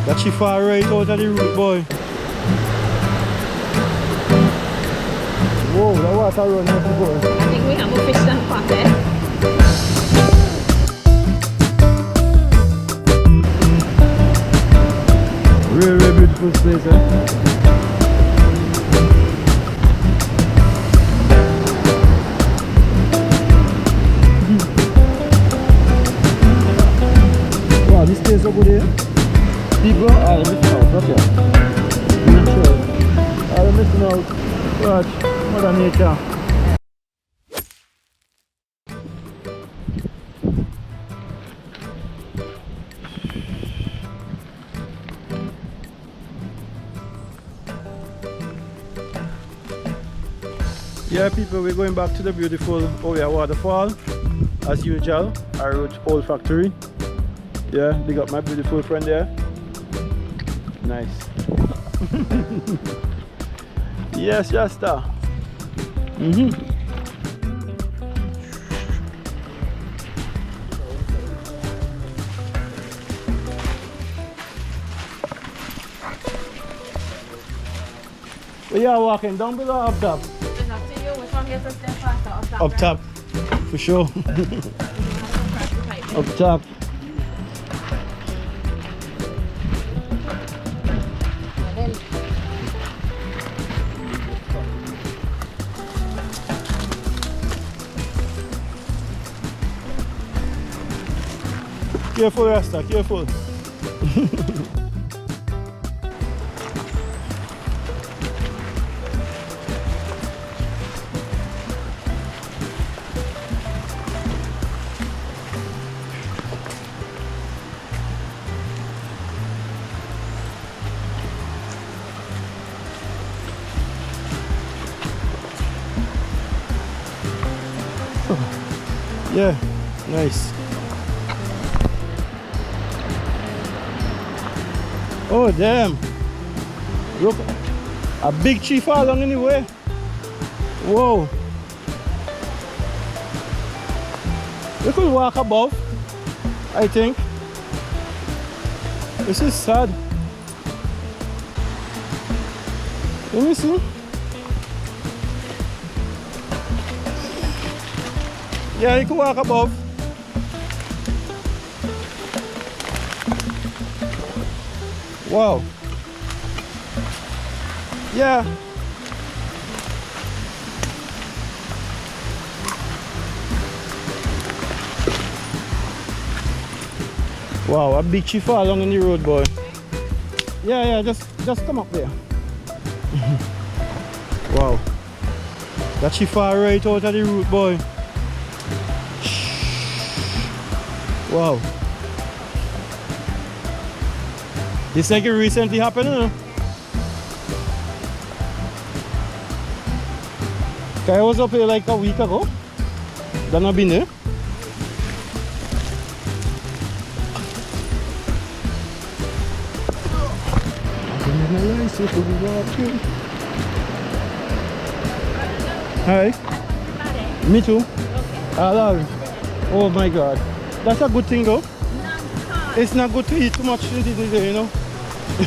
That she far right out of the road, boy. Whoa, the water run out the boy. I think we have a fish tank back there. Really beautiful place, eh? Wow, this place over there. People are missing out, okay. Nature. Are missing out. Watch, Mother Nature. Yeah, people, we're going back to the beautiful Owia Waterfall. As usual, I wrote Old Factory. Yeah, big up my beautiful friend there. Nice. Yes, Shasta. We are walking down below or up top? It's up to you. Which one gets us there faster? Up top. Up top, for sure. Up top. Careful, Rasta, careful. Yeah, nice. Oh damn! Look, a big tree fall along anyway. Whoa! We could walk above, I think. This is sad. Let me see. Yeah, you can walk above. Wow. Yeah. Wow, a big tree fall along in the road, boy. Yeah, just come up there. Wow. That tree fall right out of the road, boy. Wow. This like it recently happened, you know? I was up here like a week ago. Done not been there. Hi. Me too. I love it. Oh my god. That's a good thing though. It's not good to eat too much in the day, you know. So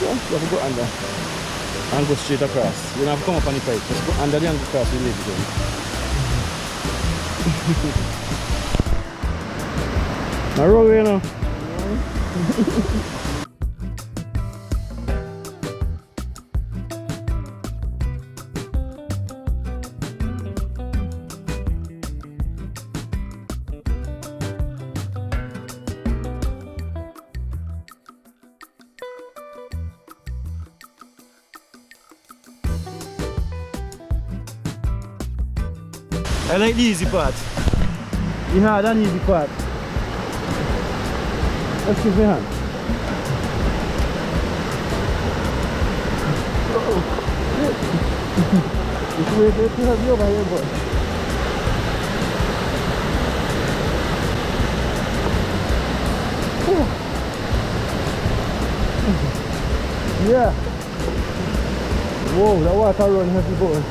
you have to go under and go straight across. You don't have to come up on the pipe. Just go under the and go across the lake again. I roll, you know. I like the easy part. The hard and easy part. Let's give me a hand. It's way too heavy over here, boy. Yeah. Whoa, the water run heavy boy.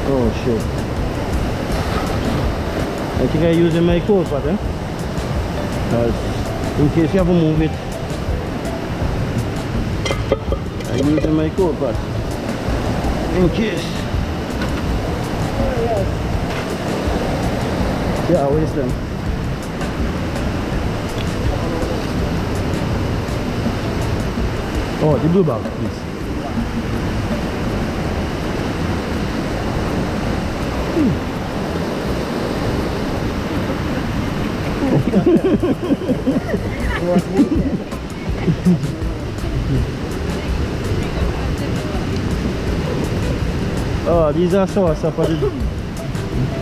Oh shit. I think I'm using my cold pot, because in case you have to move it, I'm using my cold pot. In case. Yeah, waste them. Oh, the blue bag, please. Oh, these are sauce up at the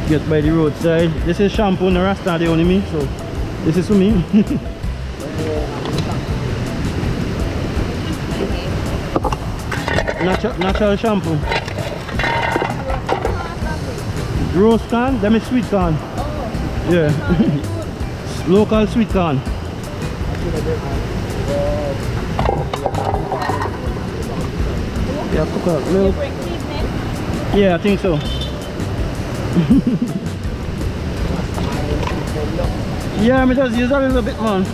get by the roadside. This is shampoo and the rasta they only me, so this is for me. Natural shampoo. Roast corn, them is sweet corn. Yeah. Local sweet corn. Yeah, cook up milk. Yeah, I think so. Yeah, I just use a little bit, man.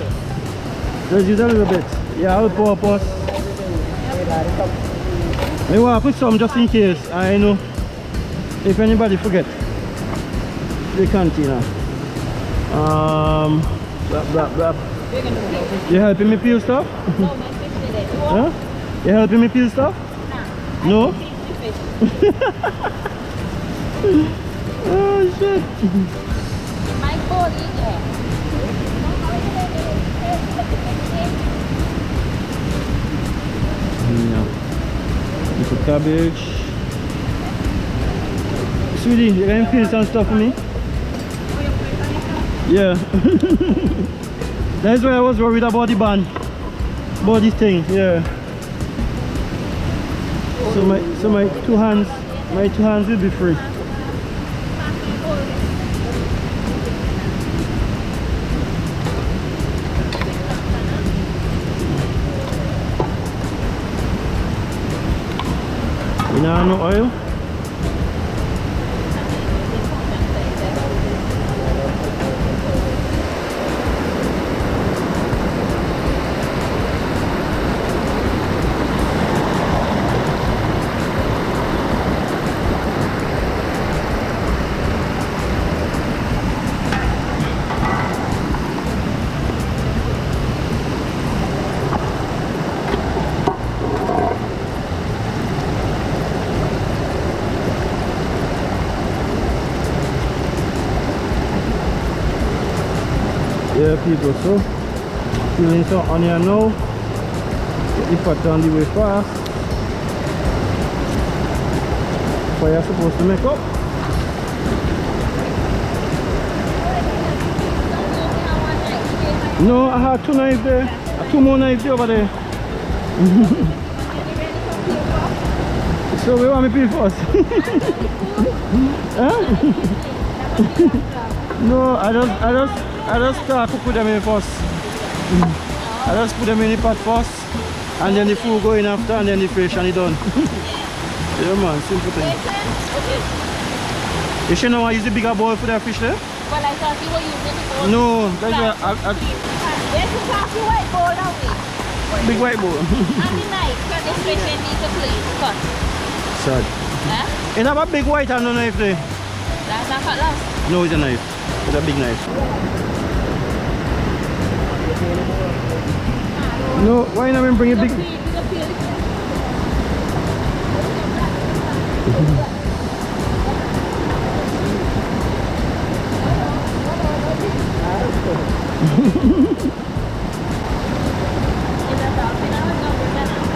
Just use a little bit. Yeah, I'll pour pause. I want to put some just in case. I know if anybody forget the container. Blah blah. You helping me peel stuff? No, man, fix it. Huh? You helping me peel stuff? No? Oh shit. My body, yeah. Little cabbage. Sweetie, you can peel some stuff for me? Yeah. That's why I was worried about the band. About this thing, yeah. So my two hands will be free. You know no oil? Yeah, people, so peeling some onion now. Get the fat on the way fast. Fire supposed to make up. No, I had two knives there. Two more knives over there. So we want me peel first? Huh? No, I just start to put them in first. I just put them in the pot first, and then the food go in after, and then the fish, and it's done. Yeah man, simple thing. You should know I use the bigger bowl for the fish there? Well, I thought you were using the bowl. No, that's why Yes, you have the white bowl now. big white bowl. And the knife, because this fish needs to clean. Cut. Sad. Huh? You have a big white and no knife there? That's not cutlass. No, it's a knife. It's a big knife. No, why not bring a big...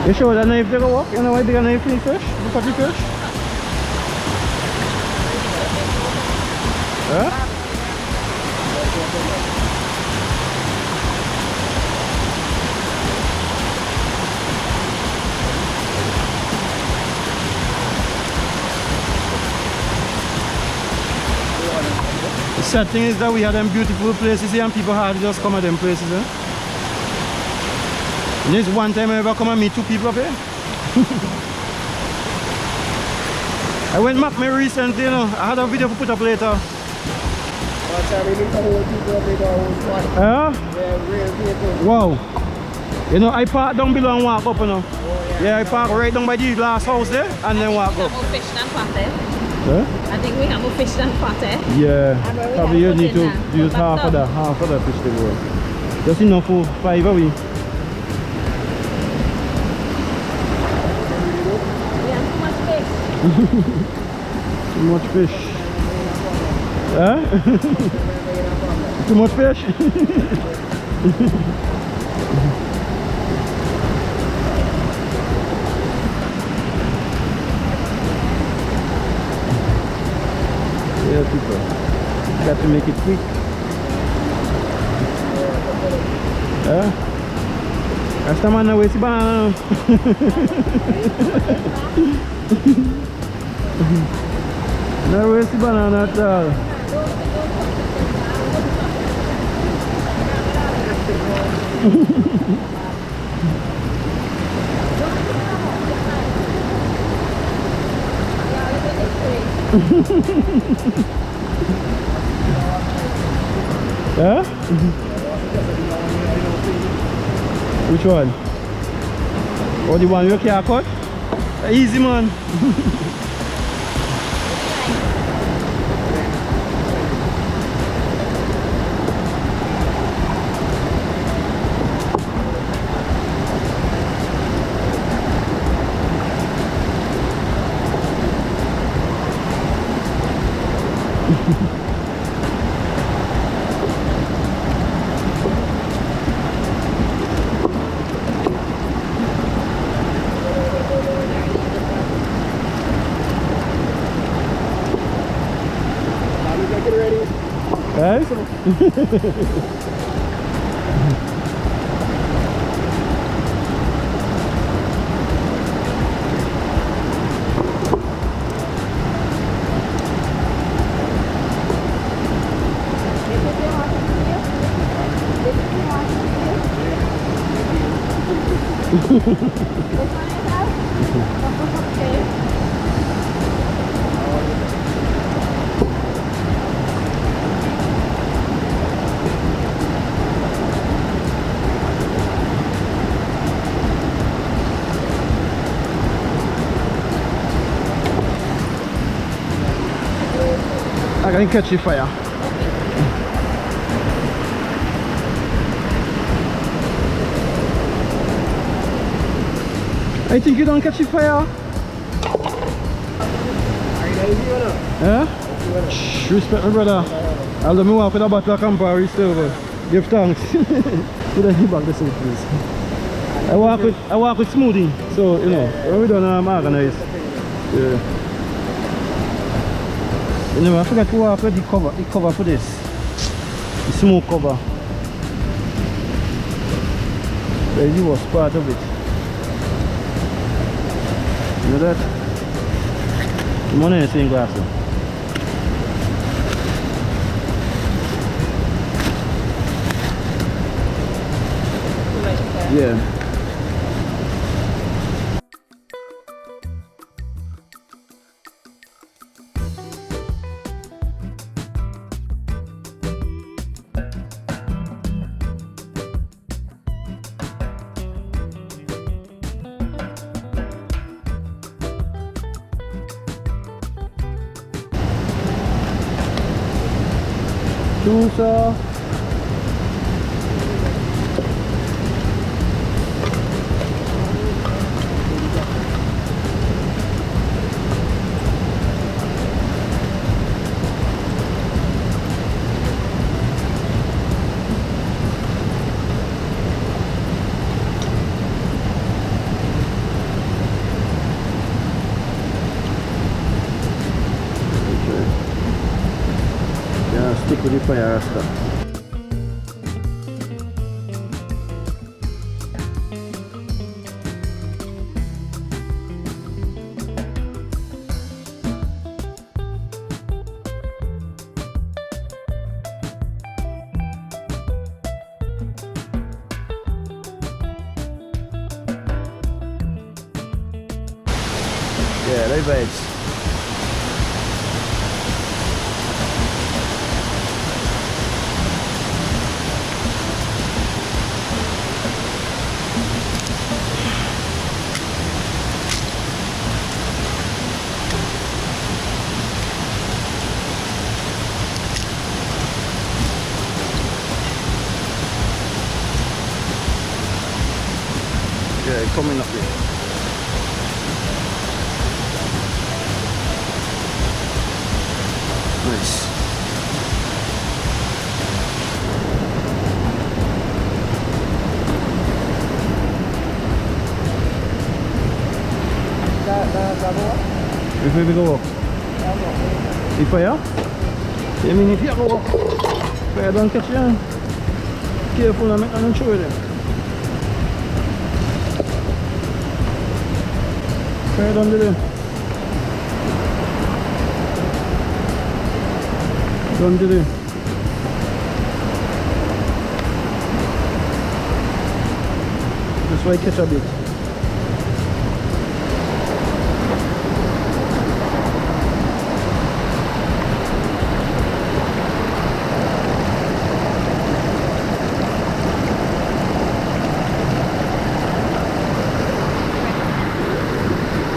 You sure that knife they go work? You know why bigger knife in fish? Look at the fish. Huh? The sad thing is that we have them beautiful places here and people hardly just come at them places. Eh? And this one time I ever come and meet 2 people up here. I went map me recently, you know. I had a video to put up later. Wow. You know, I park down below and walk up, you know. Yeah, I park right down by the last house there and then walk up. Huh? I think we have more fish than pot. Yeah, probably you need to use half of the fish to go. Just enough for 5 of we. Too much fish. Huh? Too much fish? Yeah, people. Got to make it quick. Huh? Hasta man na waste banana. No waste banana at all. Huh? Which one? Oh, the one you can't cut? Easy, man. Hey? I can catch the fire. I think you don't catch the fire. Are you lazy or not? Yeah? Shh, respect my brother. I'll let me walk with a bottle of Campari still, but give thanks. Put that back the seat, please. I walk with smoothie, so you know, when we don't organize. Yeah. You know, I forgot to walk with the cover for this. The smoke cover. The was part of it. You know that? The money is in glass. Yeah. Tusa. to the fire rasta. Yeah, they vibes. Yeah, coming up here. Nice. If we go walk? If I yeah, I mean if you go walk, but I don't catch you. Careful, I'm not sure them. Fair down there. Don't do it. That's why I catch a bit.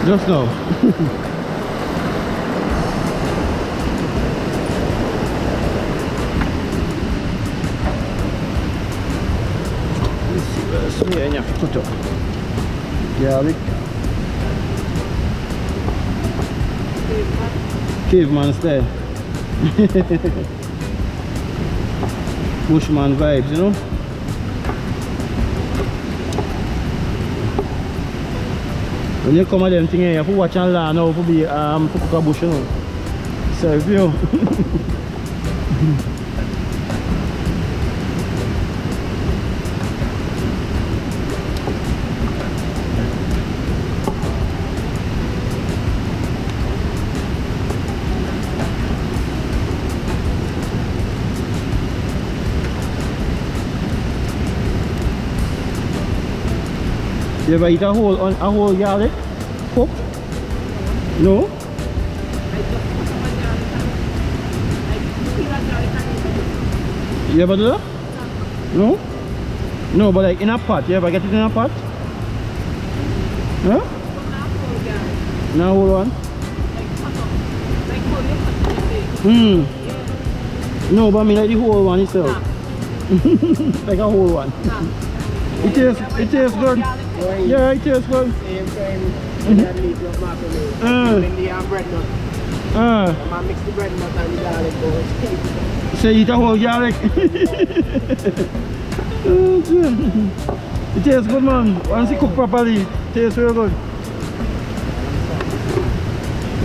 Just now. Smeję co to? Garlic. Caveman style. Bushman vibes, you know? When you come at them thing here, you have to watch and learn how to be to cook a bush, you know? Serve you. You ever eat a whole garlic? Cook? No? You ever do that? No? No, but like in a pot. You ever get it in a pot? Huh? No whole one? No, but I mean like the whole one itself. Like a whole one. It tastes good. Yeah, it tastes good. Same time, when I leave your microwave, when they have bread nut, I mix the bread nut and the garlic goes. So you eat a whole garlic? It tastes good, man. Once you cook properly, it tastes very good.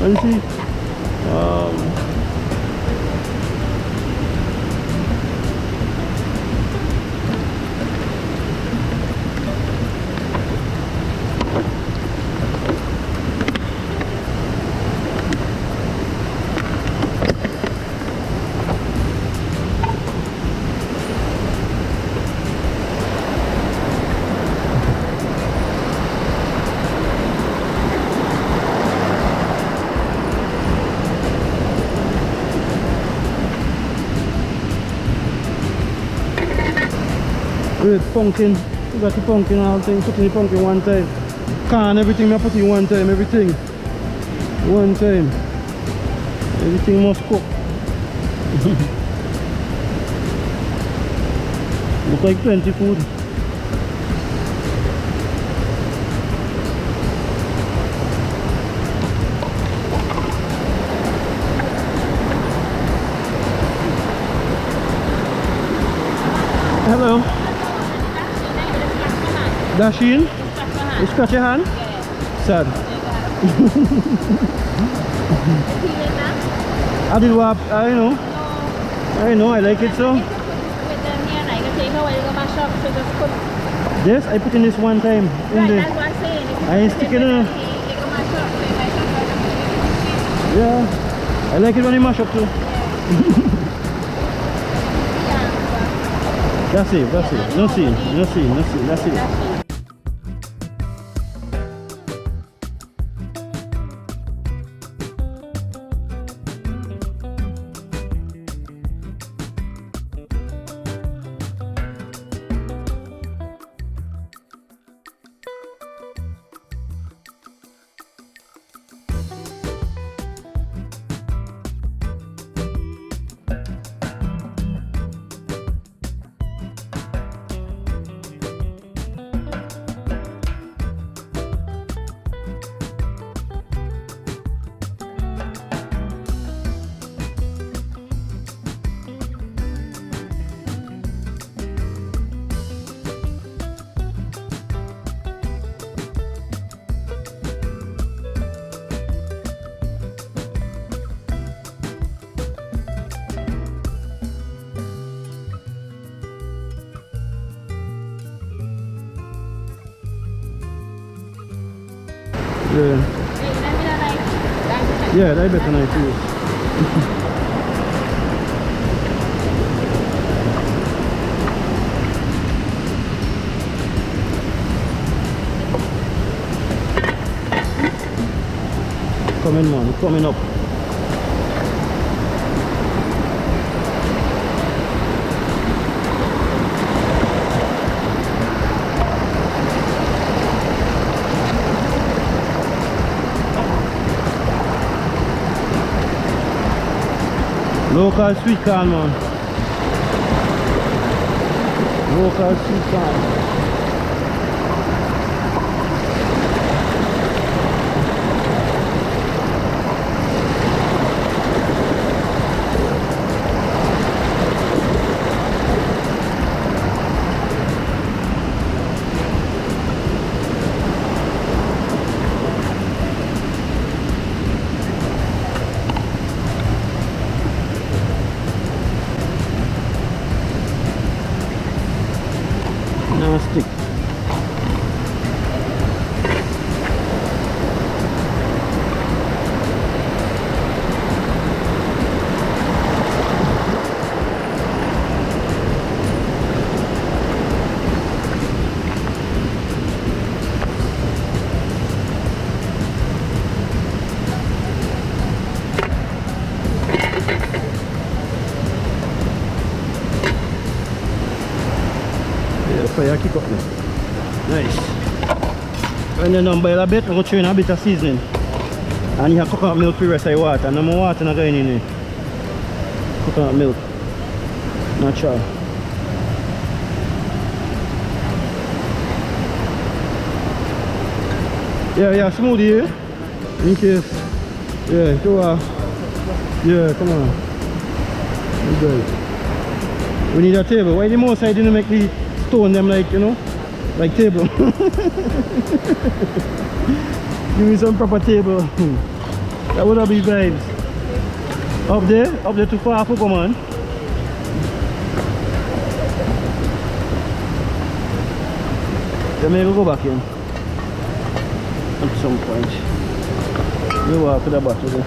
Once you with pumpkin, you got the pumpkin and all thing, put in the pumpkin one time. Can everything I put in one time, everything. One time. Everything must cook. Look like plenty food. Hello. Dashin? You scratch your hand? Yeah. Sad. I did what, you know. I know, I like it so. With them here, like, you take away the mash up, so just put. Yes, I put in this one time. Right, that's what I'm saying. If you I ain't put sticking it in. with them, you can mash up, so you might as well just Yeah, I like it when you mash up too. That's it, that's it. No see, no see, no see, that's it. Yeah. Yeah, that better knife too. Coming man, coming up. Local sweet corn, man. Local sweet corn. Stick. Fire kick up now. Nice. When you done boil a bit, I'm going to throw in a bit of seasoning. And you have coconut milk for the rest of the water. No more water not going in there. Coconut milk. Natural. Yeah, smoothie here. In case. Yeah, go on. Yeah, come on. Good. We need a table. Why the most side didn't make the stone them like, you know, like table. Give me some proper table. That would be vibes. Up there too far for man. Then maybe go back in at some point. You walk to the bottom there.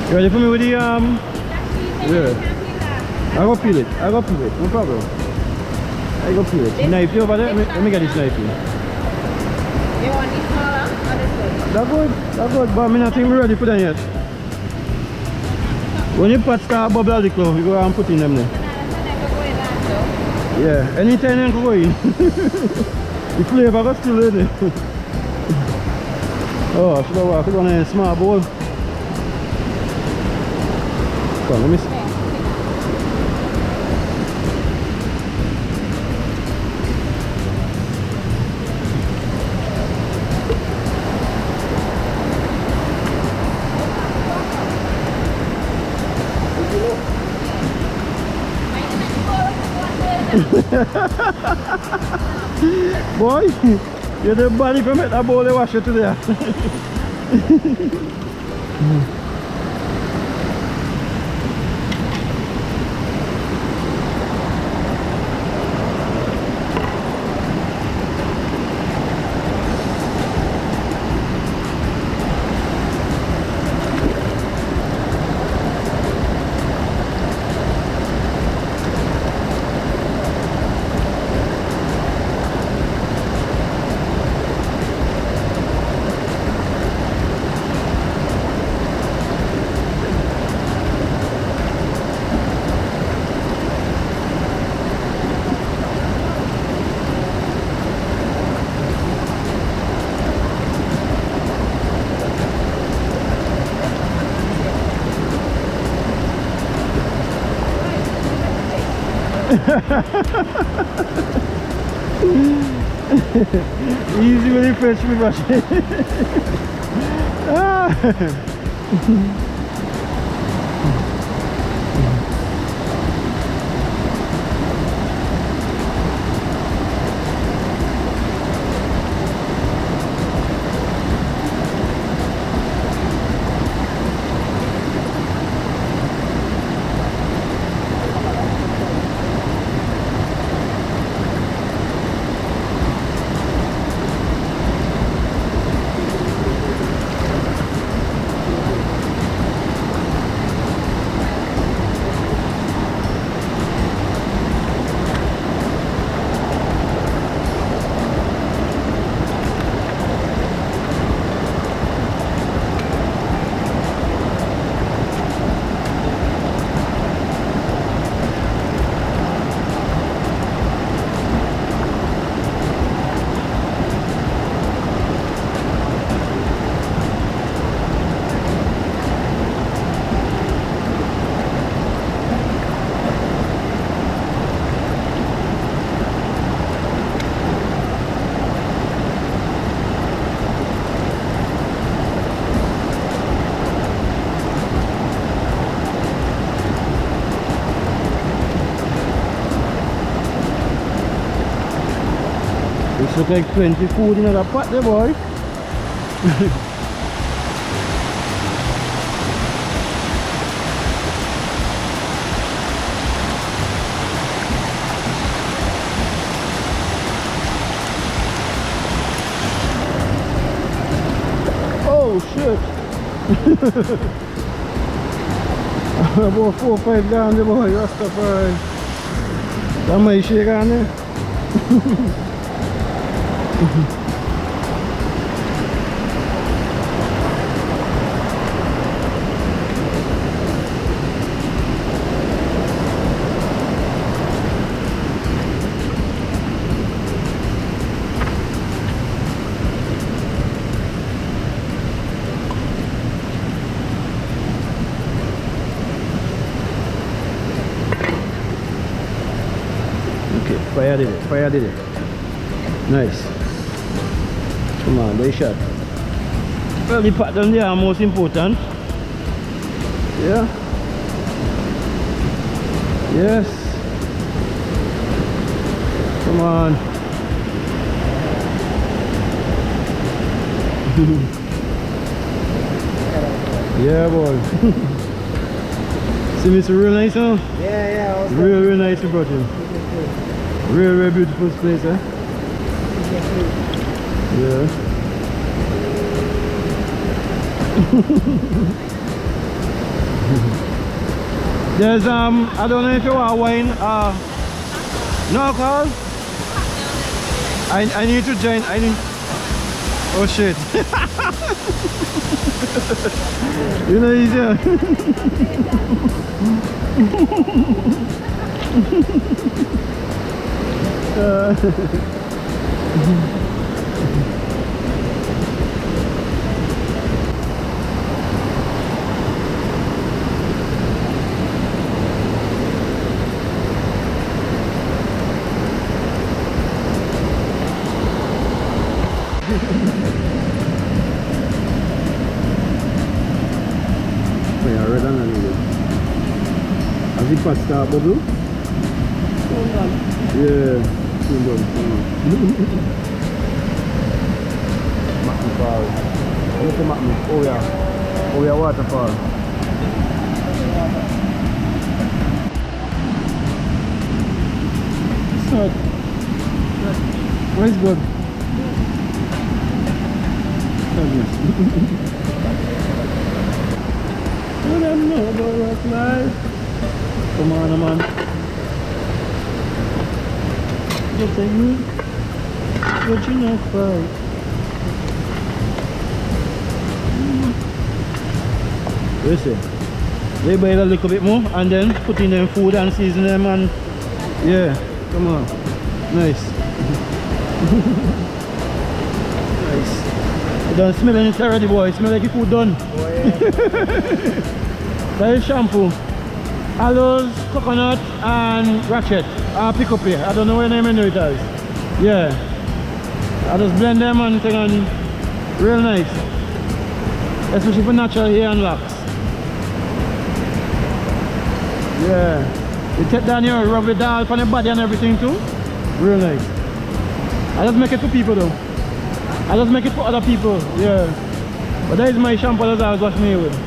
You ready for me with the That cheese and Yeah. you can't peel that. I go peel it. I go peel it. No problem. I go peel it. Knife you over there? Let me get this knife here. You want this smaller or this one? That's good. That's good. But I'm not think we're ready for them yet. When the pot start bubble a little, we go and put in them there. Yeah, anytime you can go in. The flavor goes still in there. Oh, I should have walked on a small bowl. Come on, let me see. Boy, you're the body from it, I bowl the washer to there. Easy with the fish we brush. Ah. This look like plenty food in that pot there, boy. Oh shit! About 4 or 5 gone there, boy. Rastafari. That might shake on there. Okay, fire did it, fire did it. Nice. Come on, they shot. Well, the pattern there are most important. Yeah. Yes. Come on. Yeah, boy. See, it's real nice, huh? Yeah. Real nice you brought him. Real beautiful place, eh? Yeah. There's I don't know if you want wine. No alcohol. I need to join. I need. Oh shit. You know easier. Has it passed that bubble? Yeah, soon done. Macmi Fall. Look at Macmi. Owia Waterfall. So, where's good? I don't know about rock life. Come on, man. Just like me. But you know, fight. Listen. They boil a little bit more and then put in them food and season them and yeah, come on. Nice. Nice. You don't smell anything already, boy. It smell like your food done. Oh, yeah. That is shampoo. Aloes, coconut and ratchet. Pick up here. I don't know what name it is. Yeah. I just blend them and thing on real nice. Especially for natural hair and locks. Yeah. You take down here, rub it down on your body and everything too. Real nice. I just make it for people though. I just make it for other people. Yeah. But that is my shampoo that I was washing me with.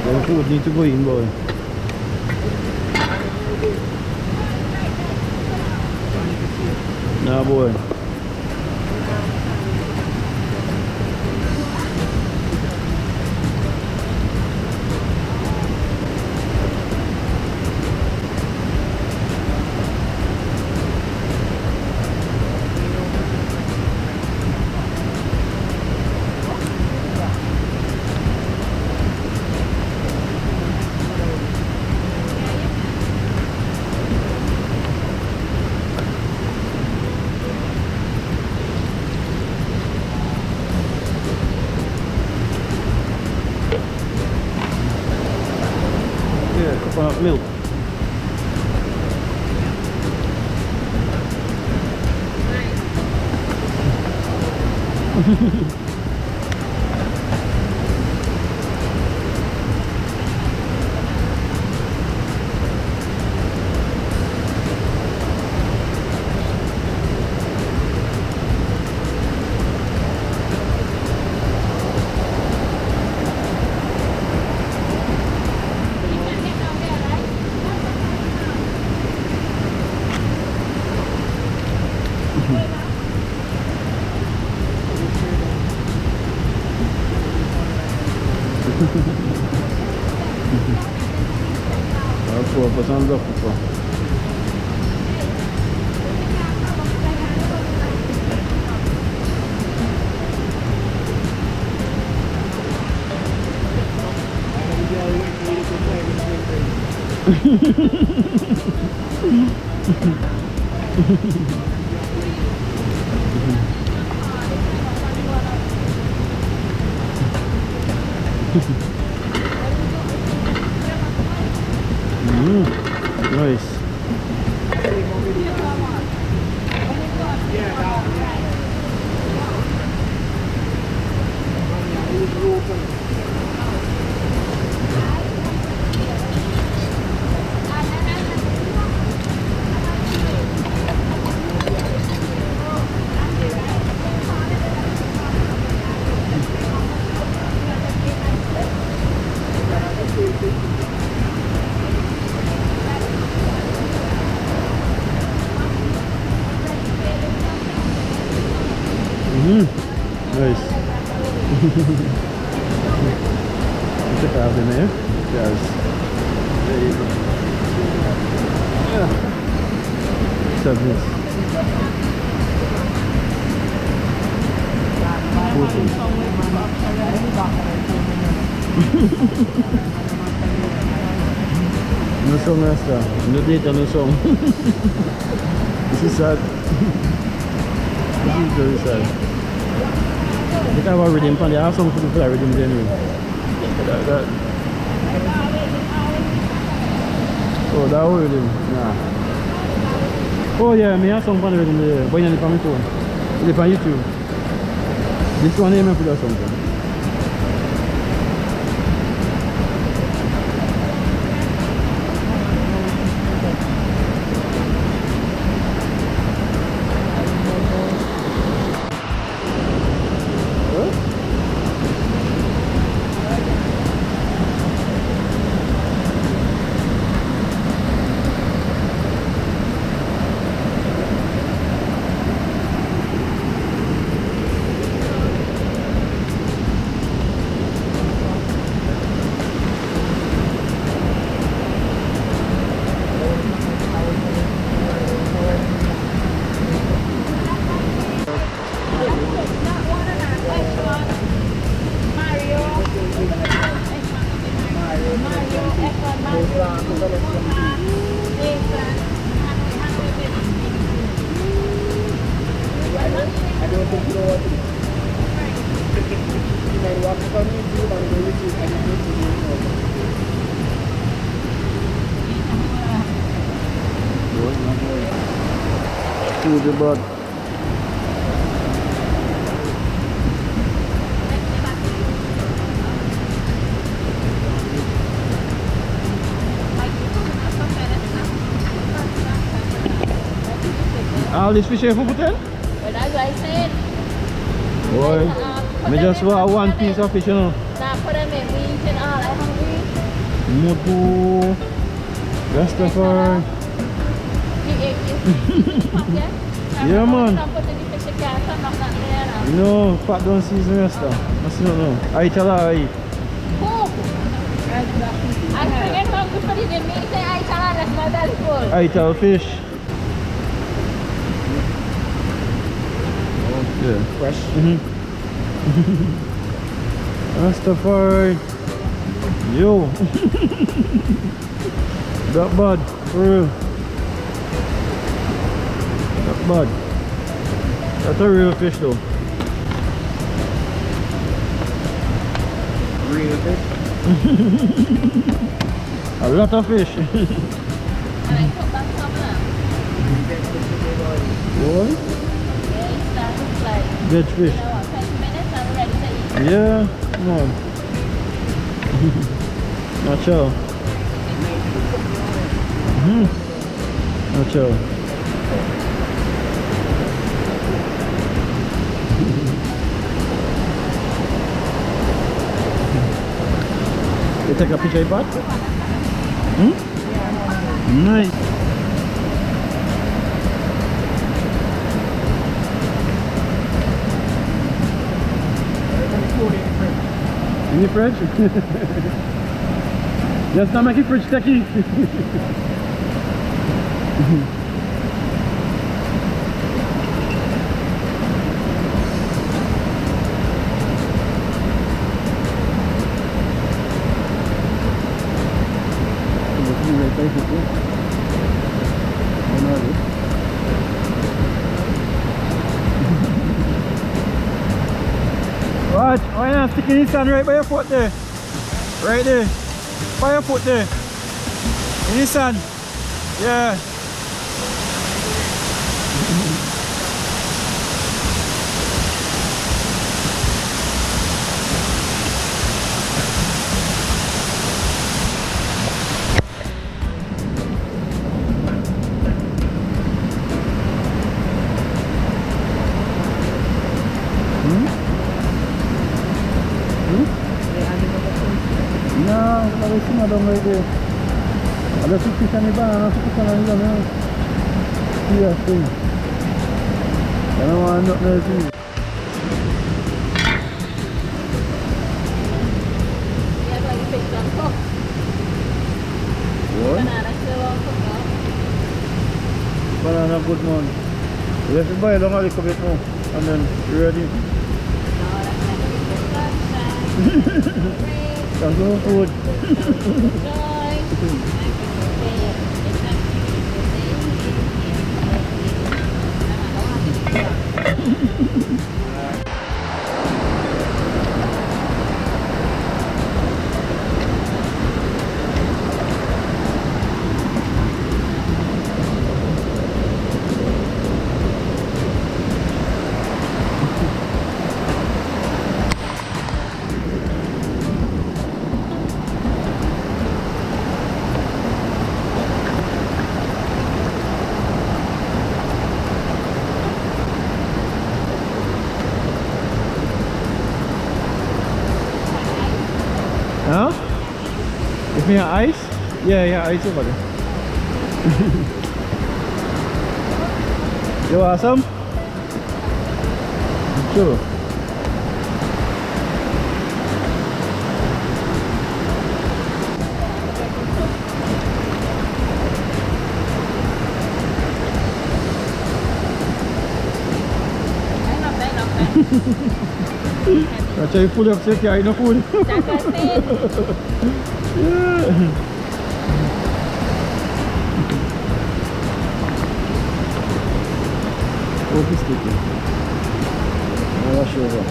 The food need to go in, boy. Nah, boy. Coconut milk. Pô, passando da culpa. Nice. Check out in there. Yes. There you go. Yeah. Service. No song rasta. No data, no song. This is sad. This is very sad. They have a rhythm and they have some people play rhythm anyway. That. Oh, that rhythm? Nah. Oh yeah, me have some fun rhythm there. But you know, on my phone. It's on YouTube. This one here, I put out something. To the bird. All this fish here for putin? Well, that's what I said. Boy, me just want one piece of fish, you know. Now put them in meat and all. I'm hungry. Motu, Rastafari. Yeah, man. No, pat don't season Rasta. That's not no. I tell her I eat. I forget how to put it in meat. I tell her that's my belly full. I tell fish. Okay. Fresh. Rastafari. Yo. That bad, for real. That bad. That's a real fish though. Real fish. A lot of fish. And I put back some now. Boy, Yeah, it's starting to like, dead fish. you know what, 20 minutes and I'm ready to eat. Yeah, come on. Nacho. Nacho. You take a picture of that? Nice. In the fridge? Just not make it fridge sticky. Watch, why not sticking his hand right by your foot there? Right there. By your foot there. In his hand. Yeah. Dong right there. Ada sukisan iba, sukisan nila na. Iya, sing. Ano ano na sing. banana still all cooked up. Banana good man. You have to buy along a little bit more and then you're ready. No, that's not good lunchtime. Thank you for food. Enjoy. Huh? Give me an ice? Yeah, ice over there. You want some? Sure. I tell you full of sick, yeah, no food. That's what I said. Yeah. Oh, sticky. Wash over.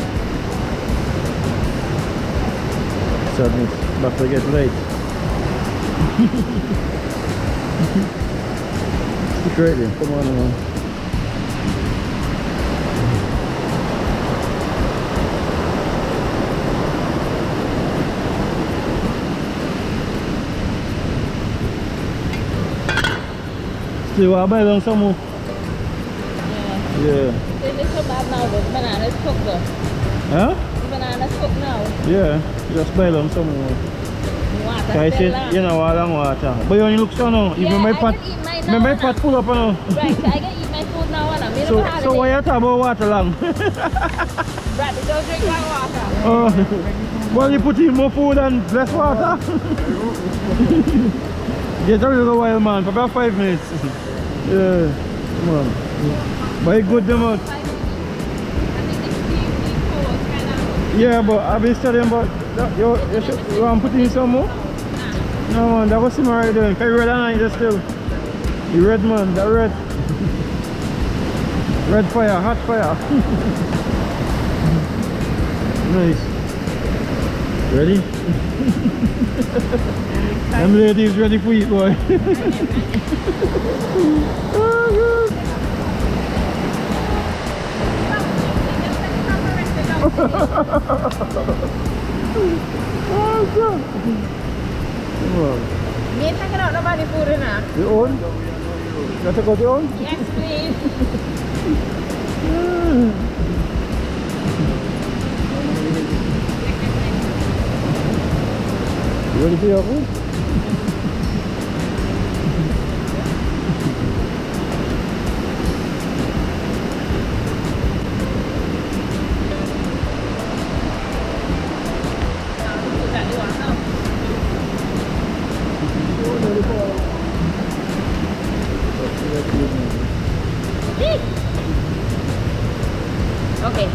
Sadness, about to get late. Stick right in, come on, man. Still want to buy them some more? Yeah. It's so bad now, but the banana is cooked though. Huh? The banana is cooked now. Yeah, just buy them some more. Water I still said, you know, all and water. But you only look so now. Yeah, Even my I pot, can eat mine now. my pot full up now. Right, so I can eat my food now and I'm So why you talk about water long? Right, but don't drink my water. Oh, well, you put in more food and less water. Get a little while, man, for about 5 minutes. Yeah, come on. But it's good, them out. Yeah, but I've been studying about that. You want to put in some more? No, man, that was him right there. Can you red and night still? The red, man, that red. Red fire, hot fire. Nice. Ready? Them ladies ready for you, boy. Oh, God. Oh, God. Come on. Me taking out nobody food in there. You own? You want to go to own? Yes, please. You ready for your food? Okay.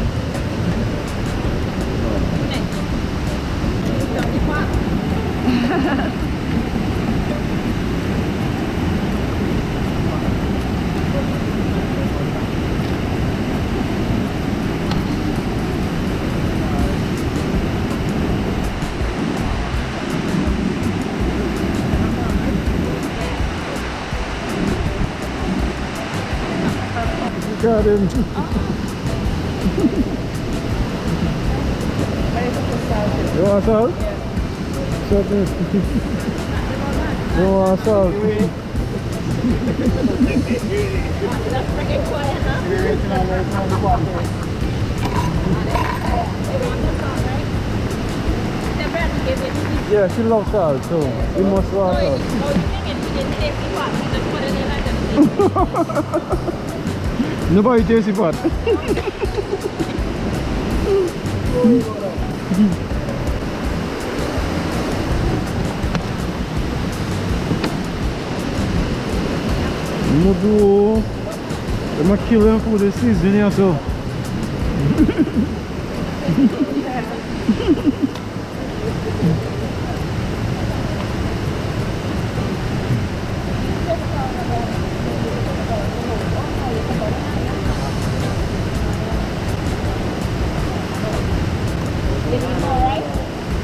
Got him. You want salt? Yeah. Salt. You want salt? That's freaking quiet, huh? Yeah, she loves salt, so you must want salt. Nobody tastes it, but. do. I'm gonna kill them for the season here, so.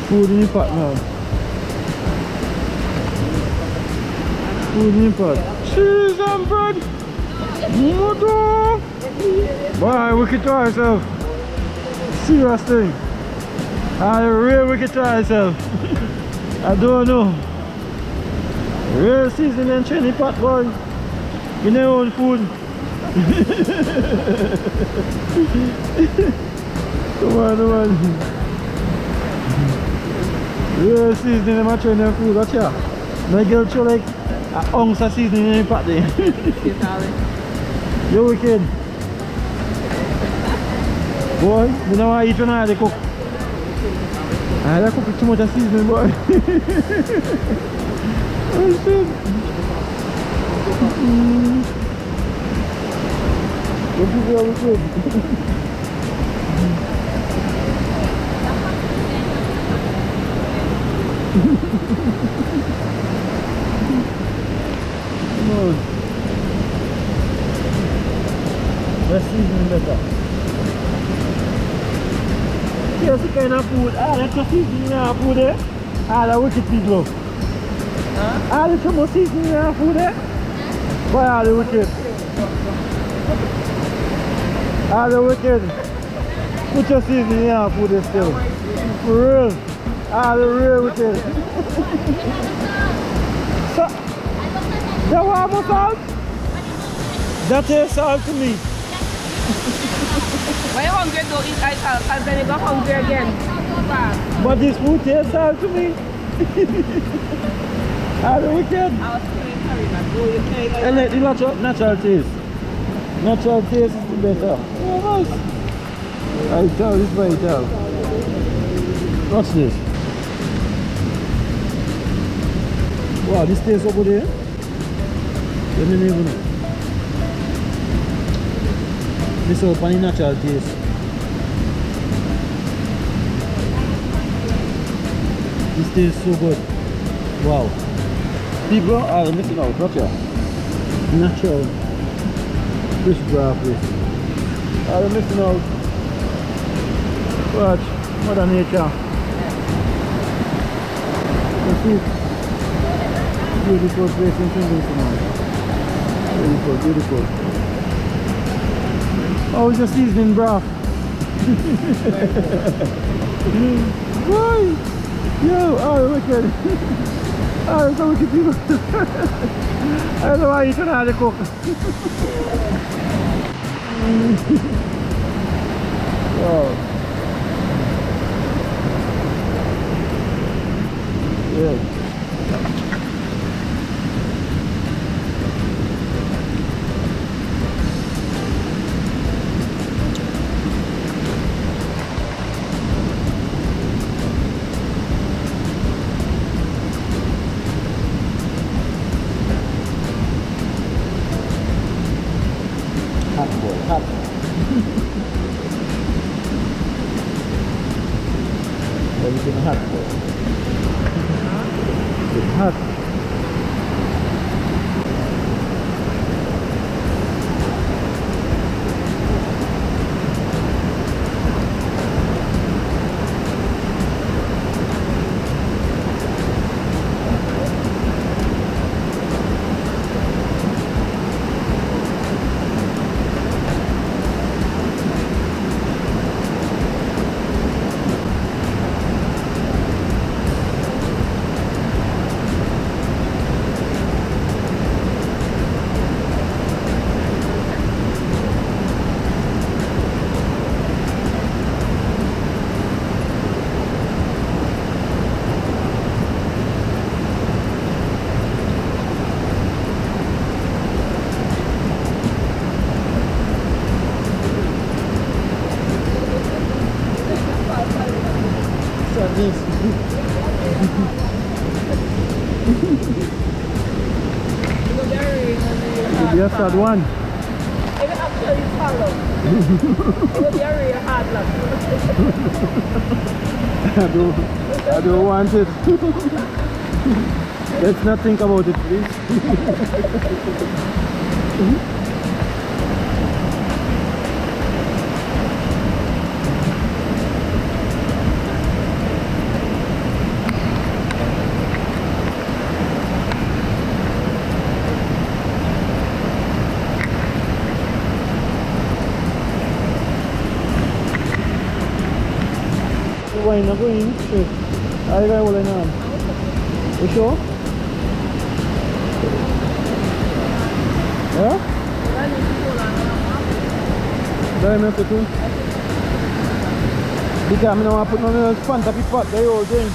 Food in the pot now. Food in the pot. Cheese and bread. Moto. Boy, we can try ourselves. Serious thing. I really we can try ourselves. I don't know. Real season and chili pot, boy. You know own food. Come on. Real seasoning in my training food, watch ya. My girl show like an ounce of seasoning in the pot there. You wicked. Boy, you know why you trying to cook? I had to cook too much of seasoning, boy. Oh shit. What people are wicked? Come on. Let's season better. Here's the kind of food. That's the seasoning in food there. That's wicked people. That's some more seasoning in food there. Why are they wicked? The wicked. Put your seasoning in food there still. For real. The real wicked. So, that was more salt? That tastes salt to me. When you're hungry, don't eat salt, and then you go hungry again. But this food tastes salt to me. The wicked. I was feeling sorry, man. Oh, you can't. And like the natural taste. Natural taste is the better. Oh, nice. I tell this by tell. What's this? Wow, this tastes over there. You don't even know. This is a natural taste. This tastes so good. Wow. People are missing out, watch out. Natural fish broth this. Are missing out. Watch, Mother Nature. Let's see. Beautiful place in Finland. Beautiful, beautiful. Oh, it's a seasoning broth. Boy! Yo, wicked. It's so wicked people. I don't know why you trying to cook. Wow. Yeah. Hot. Everything hot. It's hot. This. Yes, that one. If it actually follow, it would be a real hard luck. I don't want it. Let's not think about it, please. Why not going straight? I got all in on. You sure? Yeah? Dai me tu. Because I don't want to put no span to be pot the whole thing.